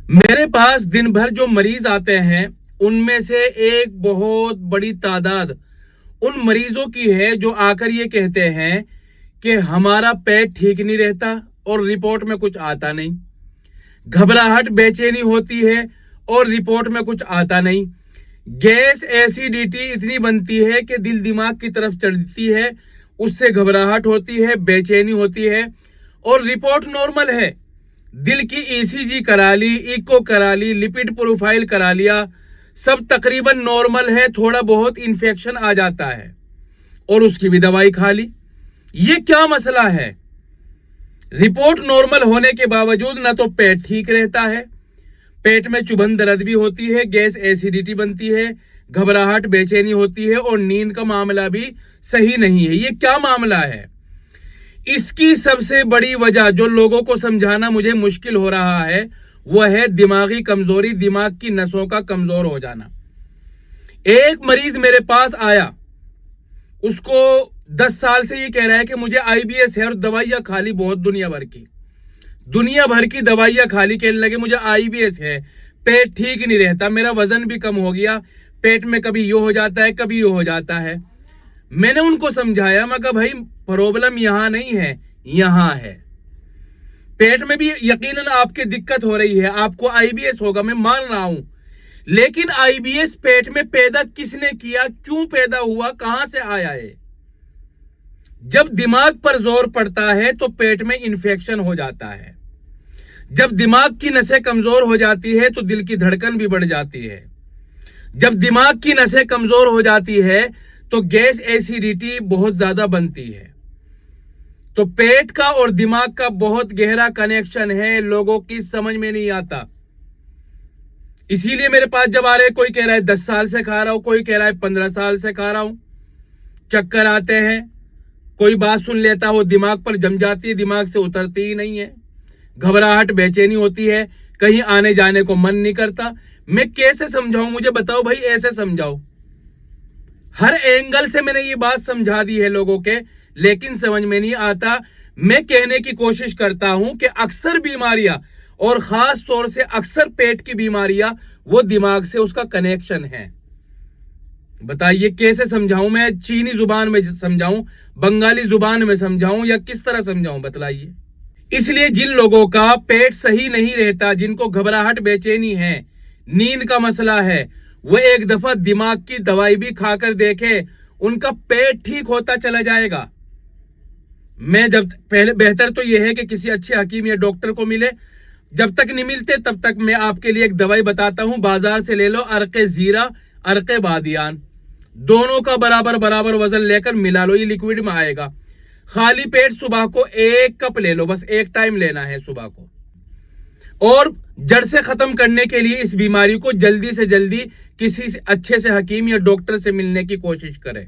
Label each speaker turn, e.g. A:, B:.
A: मेरे पास दिन भर जो मरीज आते हैं उनमें से एक बहुत बड़ी तादाद उन मरीजों की है जो आकर ये कहते हैं कि हमारा पेट ठीक नहीं रहता और रिपोर्ट में कुछ आता नहीं। घबराहट बेचैनी होती है और रिपोर्ट में कुछ आता नहीं। गैस एसिडिटी इतनी बनती है कि दिल दिमाग की तरफ चढ़ती है, उससे घबराहट होती है, बेचैनी होती है और रिपोर्ट नॉर्मल है। दिल की ईसीजी करा ली, इको करा ली, लिपिड प्रोफाइल करा लिया, सब तकरीबन नॉर्मल है। थोड़ा बहुत इन्फेक्शन आ जाता है और उसकी भी दवाई खा ली। ये क्या मसला है? रिपोर्ट नॉर्मल होने के बावजूद ना तो पेट ठीक रहता है, पेट में चुभन दर्द भी होती है, गैस एसिडिटी बनती है, घबराहट बेचैनी होती है और नींद का मामला भी सही नहीं है। ये क्या मामला है? इसकी सबसे बड़ी वजह जो लोगों को समझाना मुझे मुश्किल हो रहा है वह है दिमागी कमजोरी, दिमाग की नसों का कमजोर हो जाना। एक मरीज मेरे पास आया, उसको 10 साल से ये कह रहा है कि मुझे आईबीएस है और दवाइयां खा ली बहुत दुनिया भर की दवाइयां खा ली, कहने लगे मुझे आईबीएस है, पेट ठीक नहीं रहता, मेरा वजन भी कम हो गया, पेट में कभी यो हो जाता है कभी यो हो जाता है। मैंने उनको समझाया, मैं कहा भाई प्रॉब्लम यहां नहीं है, यहां है। पेट में भी यकीनन आपके दिक्कत हो रही है, आपको आईबीएस होगा, मैं मान रहा हूं, लेकिन आईबीएस पेट में पैदा किसने किया, क्यों पैदा हुआ, कहां से आया है? जब दिमाग पर जोर पड़ता है तो पेट में इंफेक्शन हो जाता है। जब दिमाग की नसें कमजोर हो जाती है तो दिल की धड़कन भी बढ़ जाती है। जब दिमाग की नसें कमजोर हो जाती है तो गैस एसिडिटी बहुत ज्यादा बनती है। तो पेट का और दिमाग का बहुत गहरा कनेक्शन है, लोगों की समझ में नहीं आता। इसीलिए मेरे पास जब आ रहे, कोई कह रहा है 10 साल से खा रहा हूं, कोई कह रहा है 15 साल से खा रहा हूं, चक्कर आते हैं, कोई बात सुन लेता हो दिमाग पर जम जाती है, दिमाग से उतरती ही नहीं है, घबराहट बेचैनी होती है, कहीं आने जाने को मन नहीं करता। मैं कैसे समझाऊं? मुझे बताओ भाई, ऐसे समझाओ। हर एंगल से मैंने ये बात समझा दी है लोगों के, लेकिन समझ में नहीं आता। मैं कहने की कोशिश करता हूं कि अक्सर बीमारियां और खास तौर से अक्सर पेट की बीमारियां वो दिमाग से उसका कनेक्शन है। बताइए कैसे समझाऊं? मैं चीनी जुबान में समझाऊं, बंगाली जुबान में समझाऊं या किस तरह समझाऊं, बतलाइए। इसलिए जिन लोगों का पेट सही नहीं रहता, जिनको घबराहट बेचैनी है, नींद का मसला है, वो एक दफा दिमाग की दवाई भी खाकर देखे, उनका पेट ठीक होता चला जाएगा। मैं जब पहले बेहतर तो यह है कि किसी अच्छे हकीम या डॉक्टर को मिले, जब तक नहीं मिलते तब तक मैं आपके लिए एक दवाई बताता हूं, बाजार से ले लो, अरके जीरा, अरके बादियान, दोनों का बराबर बराबर वजन लेकर मिला लो, ये लिक्विड में आएगा। खाली पेट सुबह को 1 कप ले लो, बस एक टाइम लेना है सुबह को। और जड़ से खत्म करने के लिए इस बीमारी को जल्दी से जल्दी किसी अच्छे से हकीम या डॉक्टर से मिलने की कोशिश करें।